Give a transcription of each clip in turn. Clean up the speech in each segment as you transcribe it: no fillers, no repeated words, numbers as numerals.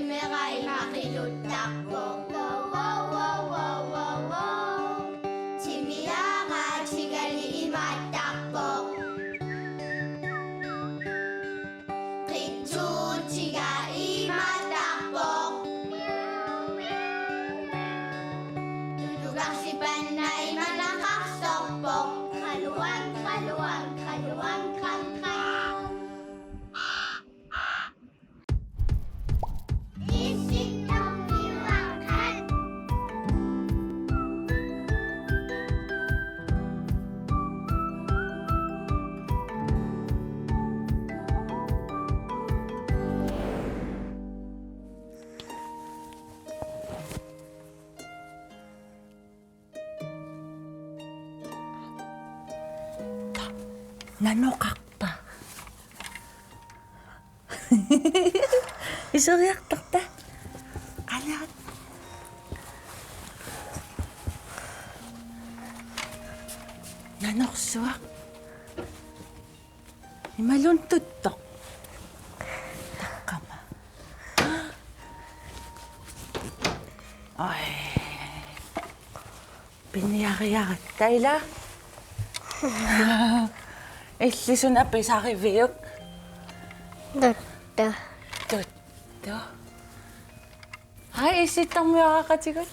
Meray makilutakbo. Wow, wow, wow, wow, wow, wow. Chimiyaga, chigali imatakbo. Kitsu, chiga imatakbo. Tutugak si Panay malakaksokbo. Kaluwag, kaluwag, kaluwag, kangkang. Isip ng iwakan. Nanokakpa. Isuriyak takta. Alat. Nanoksuak. Imaluntut tok. Takama. Ay. Piniyakiyakit tayo. Illisun api sa akin, Viyok. Dotto. Dotto. Hai, isitang mo ka chigot.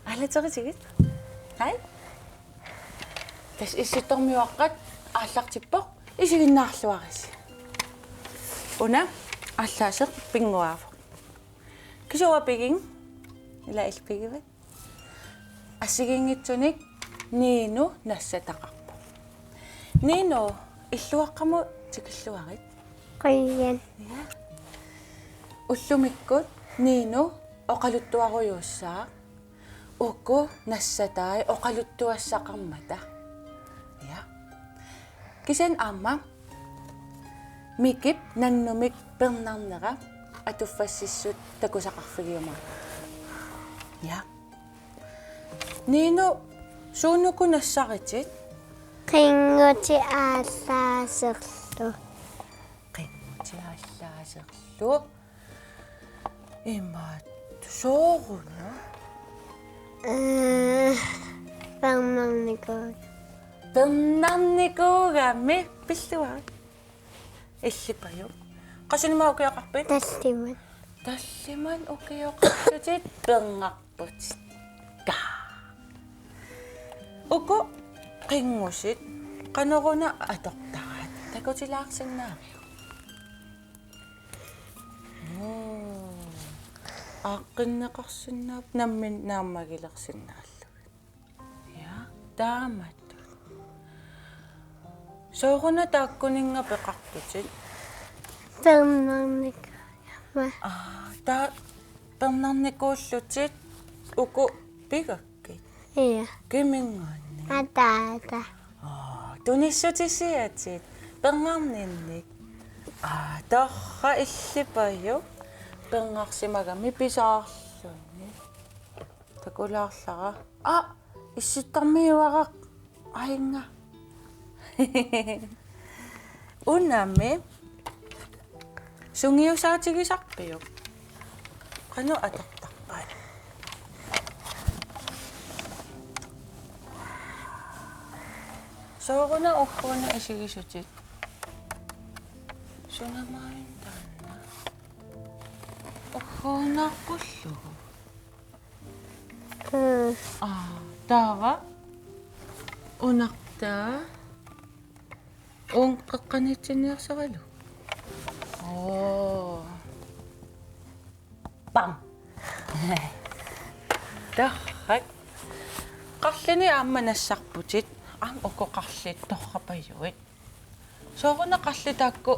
Alat sa ka chigot. Hai. Tas isitang mo ka alak chipok. Isigin nakaswa kasi. Una, alasak pingwa. Kasi wa piging. Ila ispigin. Asiging itunik. Nino nasa takak. Nino, iluwak ka mo, sikisluwakit. Koyan. Yeah. Ulumikot, Nino, o kalutuwa ko yosa. Uko, nasatay, o kalutuwa sa kang mata. Yeah. Kisan ama, mikip, nanumik, pernang nara, at ufasisut, tago sa kakfigyo mo. Yeah. Nino, suno ko nasakit, Kinguchi asa sukto. Kentsiallaasерlu ima sooruna Pangmaniko. pernarnikuugami pilluaa illipayu qasini ukiaqarpit Tastiman. talliman ukiaqartutit perngarput ka uku qingusit qanoruna atoqtarat takutilaarsinnaariu aqqinnaqarsinnaap nammin naammagilarsinnaallugut ya taamat sooruna taakkuninga peqartutit Pangmaniko. ta pernarnikuullutit uku pigakkit Iya. kimingaanni Ata. tunissutisiatit perngarninnik torra illipayu perngarsimagami pisaarlunni takulaarlara issittarmiuaraq ainga unami sungiusaatigisarpiu qanu atortarpaat sooruna ukkuna isigisutit sunamain tanna ukkunaqullu taava unaqtaa unqaqqanitsiniarsaralu pam tahak qallini aamma nassarputit uko qallit torrapayuit sooruna qallitaakku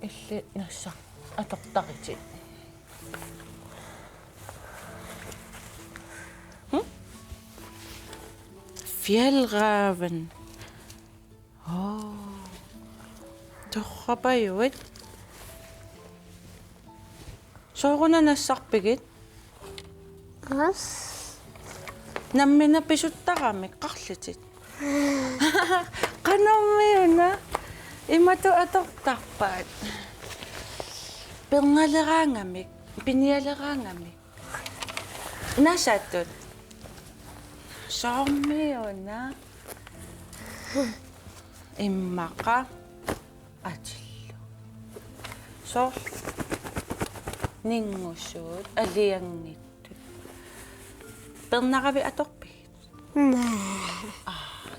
illi nassaq atortaritit Fjällräven. Torrapayuit. Sooruna nassarpigit. As. Nammina pisuttaqamik qarlitit. Qanormiuna imatu atortarpaat. Perngaleraangamik Piniyalakangami. Nasatun. Sami na. Imaka. Ajilo. So, ningusod. Aliyang nito. Pernakabi atokpit.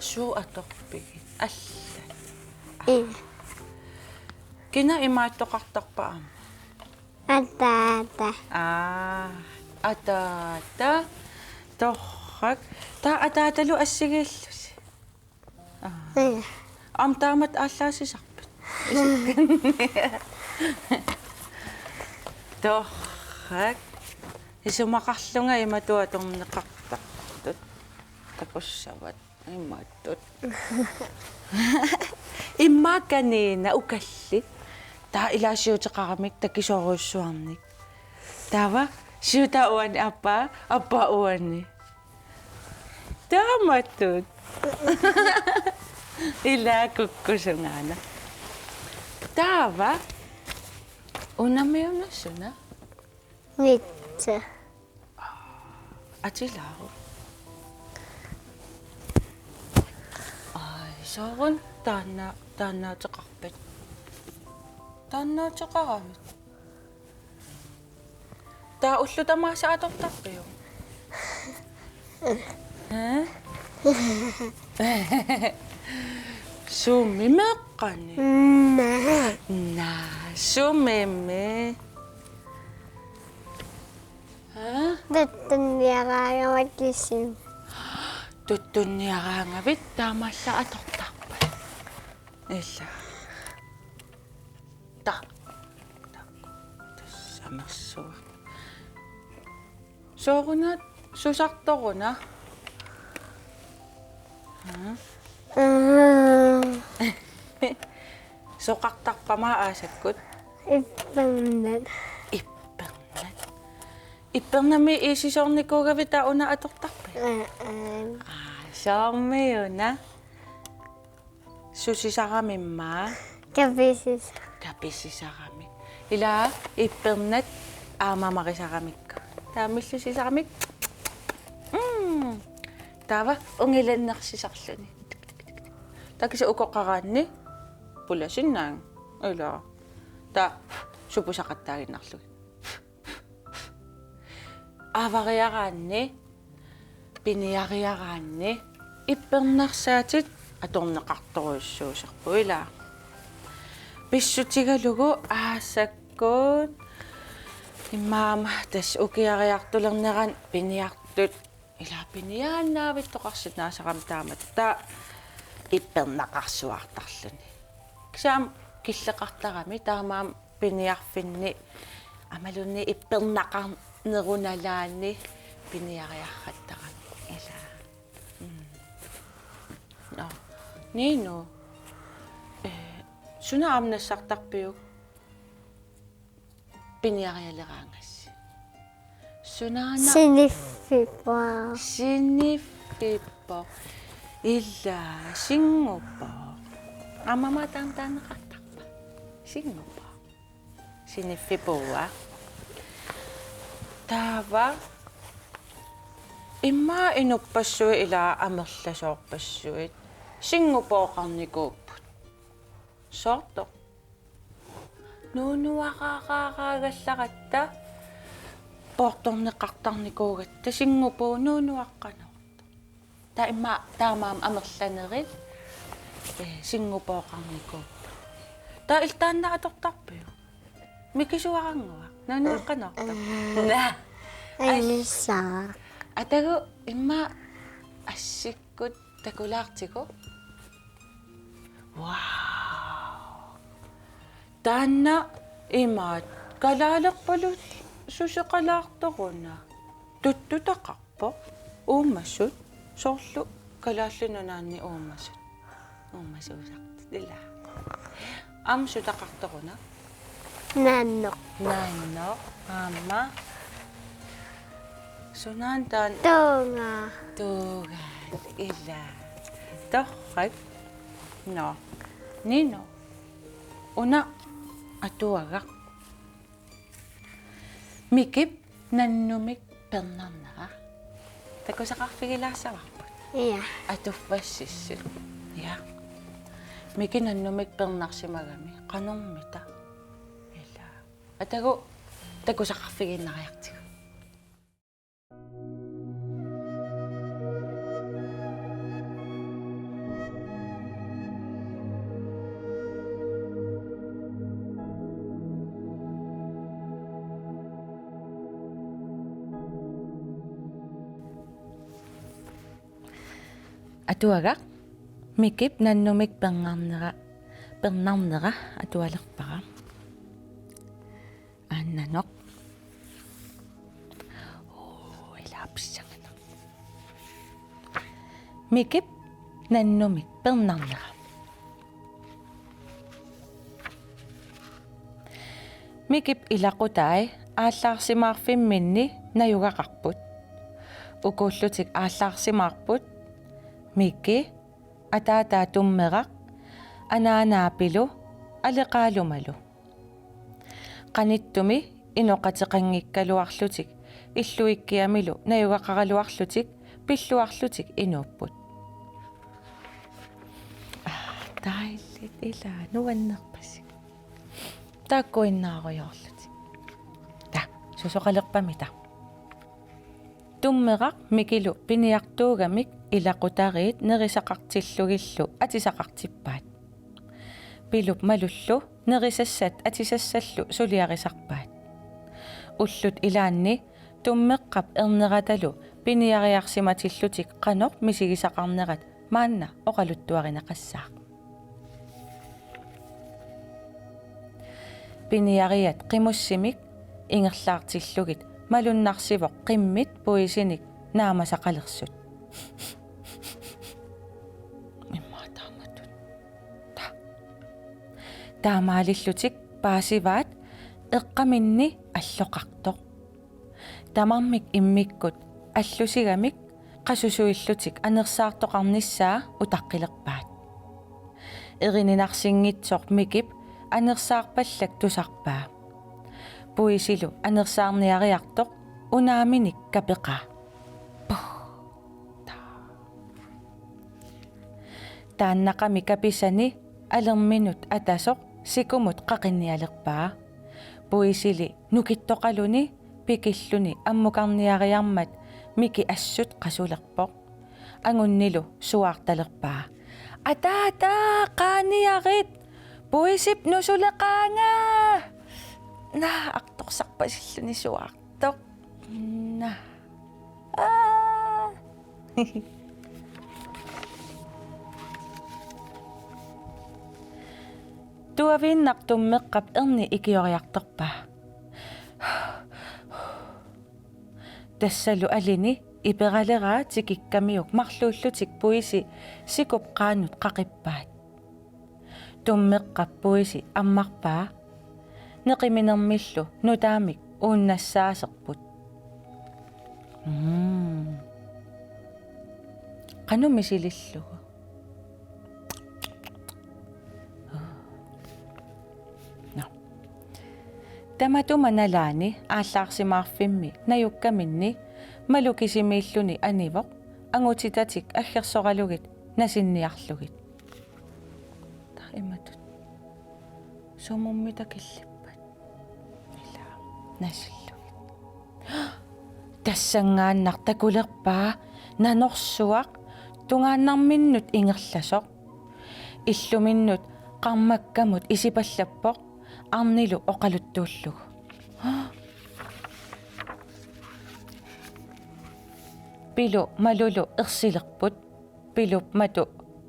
So atokpit. Asan. Kina imatokaktak pa am. Atata. Atata. Tohak. Ta atata lo asigil. Am tamat asa si sakpit. Tohak. Isumakaslo nga imato atong nakaktak. Tapos sawat. Ay matot. Ima kanina ukali. Ta ila siyo tsaka kami takisoro suamnik. Tawa? Siyo tauan apa uwan ni. Tama tut. Ila kukusungana. Tawa? Una may na siya na? Nitsa. At sila ako. Ay, sakon. Tana tsaka kapit. Tana tsaka kapit. Tauslo tama sa atong tapayo. Ha? Sumimak ka ni. Na, sumeme. Ha? Tutunya kaya magising. Tutun niya ka nga, bit. Tama sa atong takpan. Isa. Tak. Sama so. So ako na, susakto ko na. Ha? So kaktak pa maasat ko. Ipangnat. Ipangnan. Ipang na may isisong ni ko gabi tao na atok takpan. So may yun na. Susi sa kami ma. Kabisis. Kapisi sa kami. Ila, ipernat, mamaki sa kami. Tamis susi sa kami. Tawa, ungilan na kasi saksa ni. Taki sa uko kakani. Pulasin na. Ila. Ta, supo sa katari naklo. Ava kaya kani. Piniya kaya kani. Ipernak sa tit. Atong nakaktorso sa kuila. Bisu tiga lugo, asakot. Mama, tas ukiyak to lang naran, piniyak to. Ila piniyan na, ito kasi nasa kamtamat. Ta, ipel nakaswak taklan. Kasi kisakakta kami, tama piniyak finni. Amalun ni ipel nakang narunalani, piniyak ta kami. Ila. No. Nino, suna am nasaktak piyo. Piniyakaya lakangas. Suna na. Sinifi po. Sinifi po. Ila, singo po. Amamatang-tang nakatak pa. Singo po. Sinifi po, Tava. Ima inupasyo ila amaslasok pasyo. Singo po kang nikopot. Soto. Nunuwa kakakagas sa kata. Portong nakaktang nikogat. Singo po, nunuwa ka na. Tamam amasla na rin. Singo po kang nikopot. Dahil tanda atok-tak po. May kisuwa kang gawa. Nunuwa ka na. Na. Ano sa? At ako, ima, asikot, takulak-tiko. Wow! Tana, ima, kalalak pala, susakalak ko na. Tututakak po, umasot, solo, kalasyo na nani umasot. Umasot, dila. Sutakak ko na. Nanok. Nanok, mama. Sunantan. Tunga. Tugan, ila. Tokak. No. Nino. Una. Atuagak. Mikip nannumik pernarnera. Takusaqarfigilaasavaqput. Ja. Atuffassissut. Ja. Miki nannumik pernarsimagami qanormita. Ila. Takusaqarfiginnariartigu. Atuagaq mikip nannumik pernarnera atualerpara. Annanoq. Ilaapsangana. Mikip nannumik pernarnera. Mikip ilaqutai aallarsimaarfimminni najugaqarput. Ukullutik aallarsimaarput. Miki ataataa tummeraq anaanaapilu aleqaalumalu qanittumi inoqateqanngikkaluarlutik illuikkiamilu najugaqaraluarlutik pilluarlutik inuupput taillit ila nuannerpasik taakkuinnaaruyorlutik ta susoqalerpamita tummeraq mikilu piniartuugamik ilaqutariit nerisaqartillugillu atisaqartippaat pilup malullu nerisassat atisassallu suliarisarpaat ullut ilaanni tummeqqap erneratalu piniariarsimatillutik qanoq misigisaqarnerat maanna oqaluttuarinaqassaaq piniariat qimussimik ingerlaartillugit malunnarsivoq qimmit puisinik naamasaqalersut taamaalillutik paasivaat eqqaminni alloqartoq tamarmik immikkut allusigamik qasusuillutik anersaartoqarnissaa utaqqilerpaat erininarsinngitsoq mikip anersaarpallak tusarpaa puisilu anersaarniariartoq unaaminik kapeqaa taannaqami kapisani alerminut atasoq sikumut qaqinnialerpaa puisili nukittoqaluni pikilluni ammukarniariarmat miki assut qasulerpoq angunnilu suartalerpaa ataata qaaniarit puisip nusuleqaanga na aqtoqsarpasilluni suartoq na tuaviinnaq tummeqqap erni ikioriartorpaa tassalu alini iperaleraa tikikkamiuk marluullutik puisi sikup qaanut qaqippaat tummeqqap puisi ammarpaa neqiminermillu nutaamik uunnassaaserput qanu misilillugu tamatumanalaani aallarsimaarfimmi najukkaminni malukisimiilluni anivoq angutitatik aggersoqalugit nasinniarlugit taimatut sumummitakillippat ila nasillugit tassangaannar takulerpaa nanorsuaq tungaannarminnut ingerlasoq illuminnut qarmakkamut isipallappoq arnilu oqaluttuullugu pilu malulu ersilerput pilup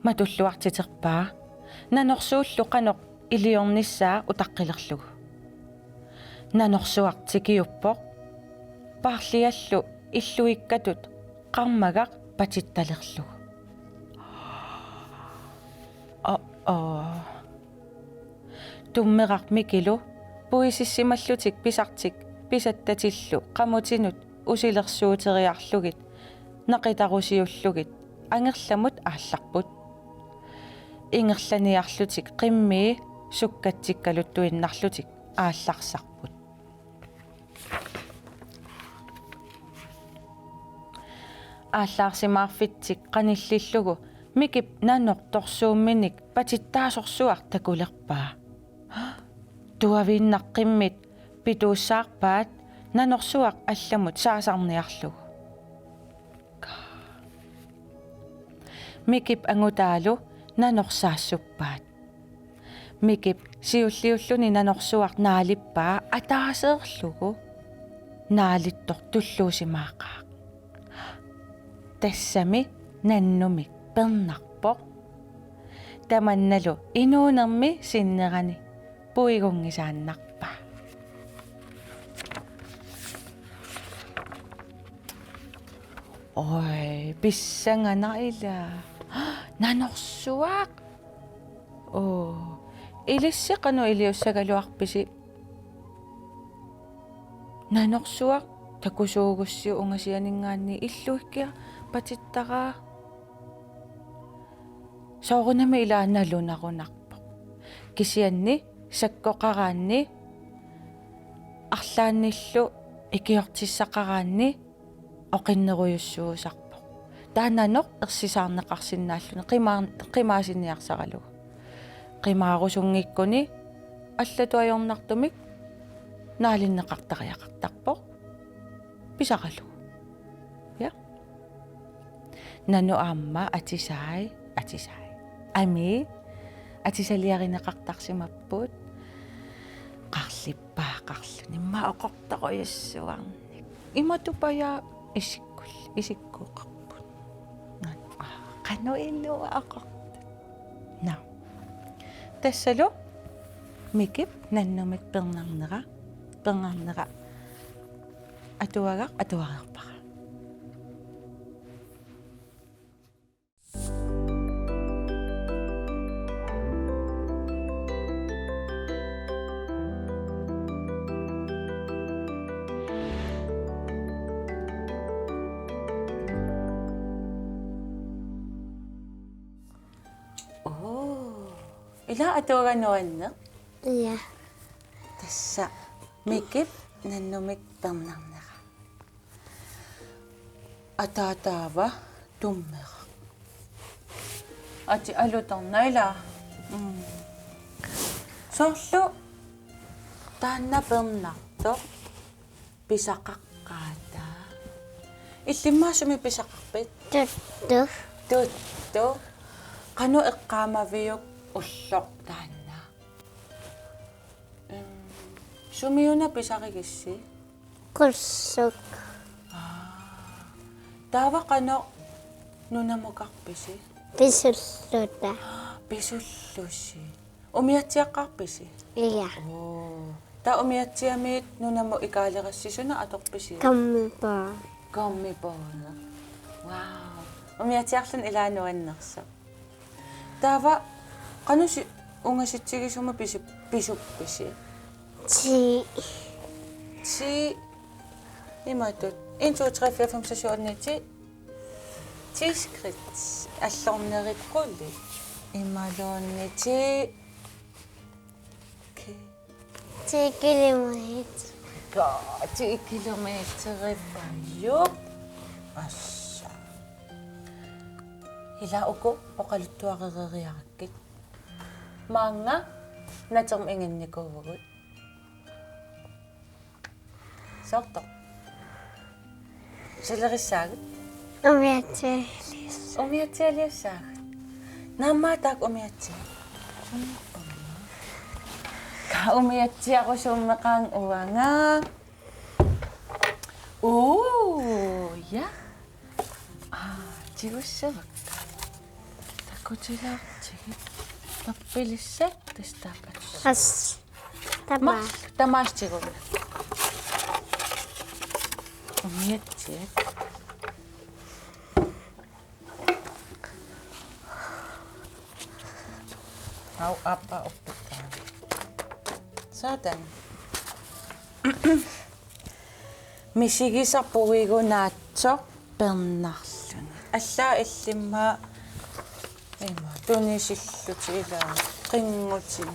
matulluartiterpaa nanorsuullu qanoq iliornissaa utaqqilerlugu nanorsuartikiuppoq paarliallu illuikkatut qarmagaq patittalerlugu tummeraq mikilu puisissimallutik pisartik pisattatillu qamutinut usilersuuteriarlugit naqitarusiullugit angerlamut aallarput ingerlaniarlutik qimmii sukkattikkaluttuinnarlutik aallarсарпут ааллаарсимаарфитсик qanillillugu mikip nanortorsuumminik patittaasорсуар такулерпаа туавииннаққиммит питуussаарпаат нанорсуақ алламут саасарниарлугу mikip angutaalu nanorсаассуппаат mikip siulliulлуни нанорсуақ наалиппаа атаасеерлугу наалиттор туллуусимаақаа тассами наннумик пернарпоқ таманналу инуунерми синнерани пуигунгисааннарпаа ой писсанганаила нанорсуақ илиссеқану илиуссагалуарписи нанорсуақ такусуугуссиу унгасианингаанни иллуиккиа патиттараа соорунами илааналунарунарпо кисианни саккоқараанни арлаанниллу икиортиссақараанни оқиннеруйуссуусарпо таананеқ ерсисаарнеқарсинааллуни қимаасинниарсаралу қимаарусунгиккуни аллатуайорнартумик наалиннеқартариақартарпо писаралу я нану аама атисаи ами атисалиаринеқартарсимаппут қарлиппаақарлуни ма оқортаруйассуарник иматупая исиккуоқарпут кануиннуа ақорта на тассалу микип наннумик пернарнера атуагарпара ила атуагануанне Ja. тасса микип наннумик пернарнера атаатаава туммера ати алуторнайла соорлу таанна пернарто писақаққаата иллиммаасуми писақарпит Tuttu. тутто кану эққаамавиук уллоқ таанна сумиуна писаригисси Kussuk. таава қано нунамукарписи Pisulluta. писуллусси умиатсиаққарписи Ja. та умиатсиамиит нунаму икаалерассисуна аторписи Kammipa. каммипоона вау умиатсиарлун илаануаннерса таава кануси унгаситсигисума писупписи Ti. Ti иматут 1 2 3 4 5 6 7 8 10 10 skridt аллорнериккулли ималуунни ти 10 kilometer. 10 километериппайо асса илауку оқалуттуақерериараккит маанга натерм ингинникуугут сорто сэлериссаагут Umiatselis. умиатсиалиассаагут наамаатаак умиатсиа ка умиатсиарусууммеқаан уанга я тигуссавакка такутилаартиги таппилиссак тастаапат As. Taba. тамаастигула умиатсиак ау апа оппитаа саатан мисигисарпугигунаатсо пернарлуни аллаа иллимма има тунисиллутилаа қингутин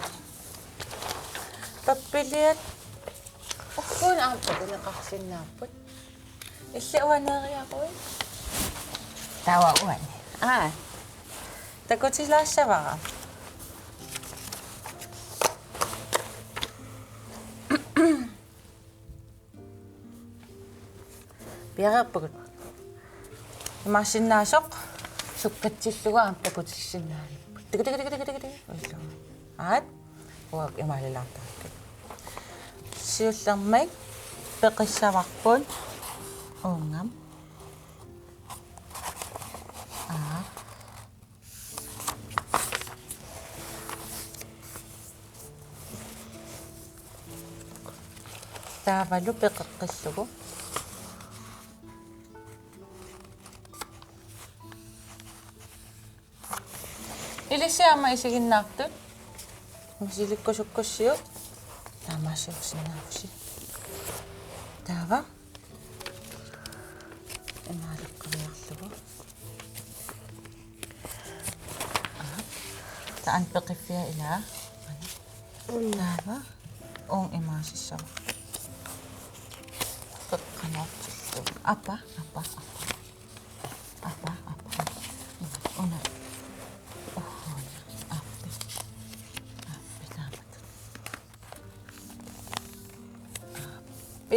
паппилиат орфун ааппагунеқарсиннааппут иллауанериақуи tawa uan. Takotilassavaqa. Piaqerpukut. Imaasinnaasuq sukkatsilluga takotissinnaani. Tik. Aat. Uak imaalilaqtarkut. Siullermik peqissavarput uungam. Taavalu peqeqqissugu. Ilisiama isiginnaartut. Masilikkusukkussiut. Taamaasiuqsinnaarusi. Taava. Imaaleqqaviarlugu. Taan peqiffia ilaa. Taava. Uung imaasissava. Peqqanaartillu. Apa. Una. B.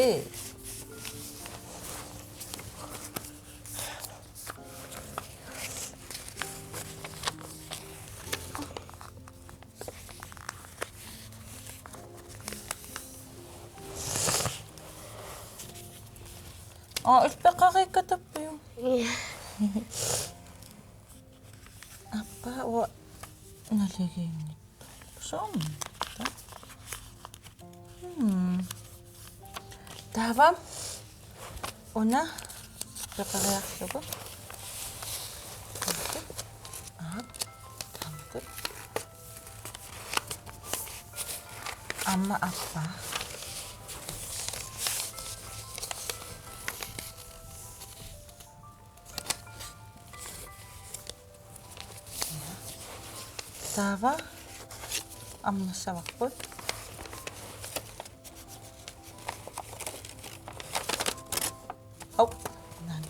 Ispeqaqikkatappiu. Appa wa naligiinnit. Somta. Taava. Una. Peqariarlugu. Taamatut. Amma appa. Taava. Ammassavaqput. Au. Nani.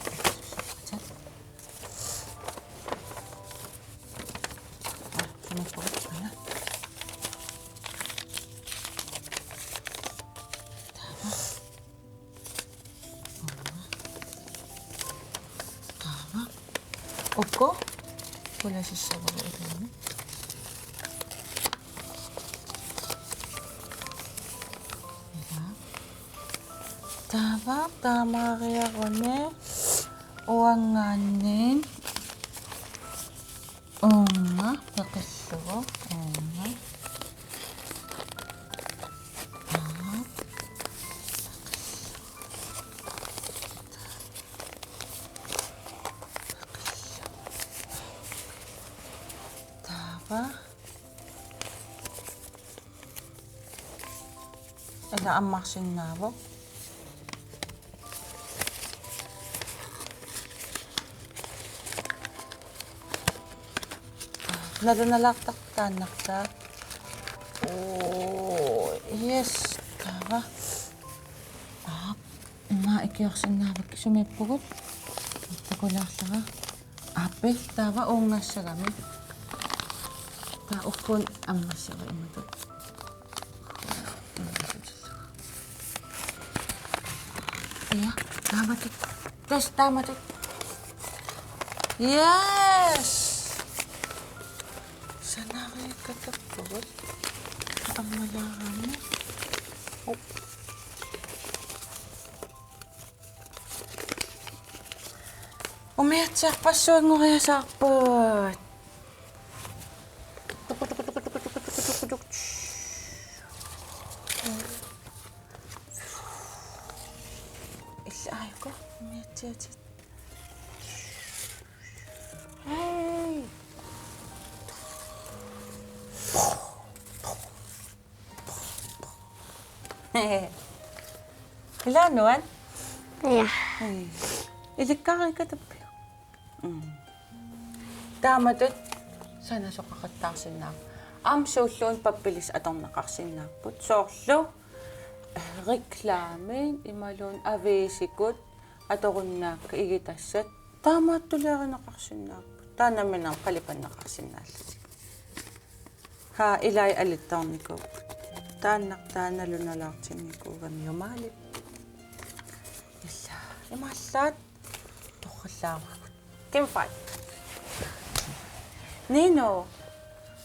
Sumipukut sana. Taava. Taava. Ukko. Wala sissavaqa iluni. Taava taamaaqiaqune uangaanniin uunga peqillugu uunga taava ila ammarsinnaavo. Nadunalaqtartaannaqta. Yes, taava. Imma ikiorsinnaavak sumippugut. Takulaarlaga. Appi taava uungassagami. Ta ukkun ammassaga imatut. Iya, taamatut. Taamatut. Yes. Sanaqikatappugut ammalaqami. Umiatsiarpassuanngoriasaarput. Illaaiko umiatsiatit. Hey. Ilanuan? Ja. Ilikkaaqikatappiu. Taamatut sanasuqaqattaarsinnaaq. Suulluun pappilis atornaqarsinnaarput. Soorlu reklaamin imaluun aviisikut atorunnaakka igitassat Tama tuloy ako nakasinap. Tanamin ang kalipan nakasinal. Ha, ilay alitang ko. Tanak tanalo na lang ko kami humalip. Isa, imasat. Tukasama. Kimpat. Nino,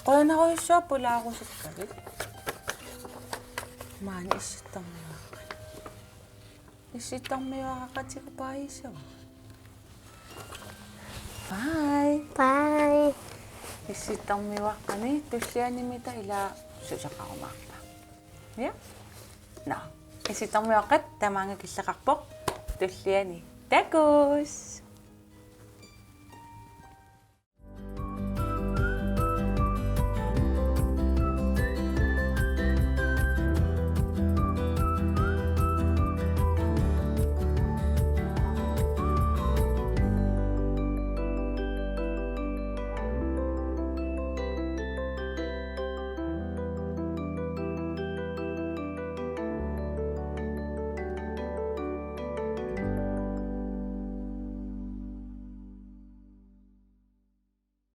kaya na kayo siya, pula ako sa kalit. Man, isitang may wakat. Isitang may wakat si kabahay siya. Bye! Bye. Isitang may wakat na ito siya ni Mita ila. Susya ka umakpa. Yeah? Na. Isitang may wakat, tamang kisakakpok. Ito siya ni Tekos!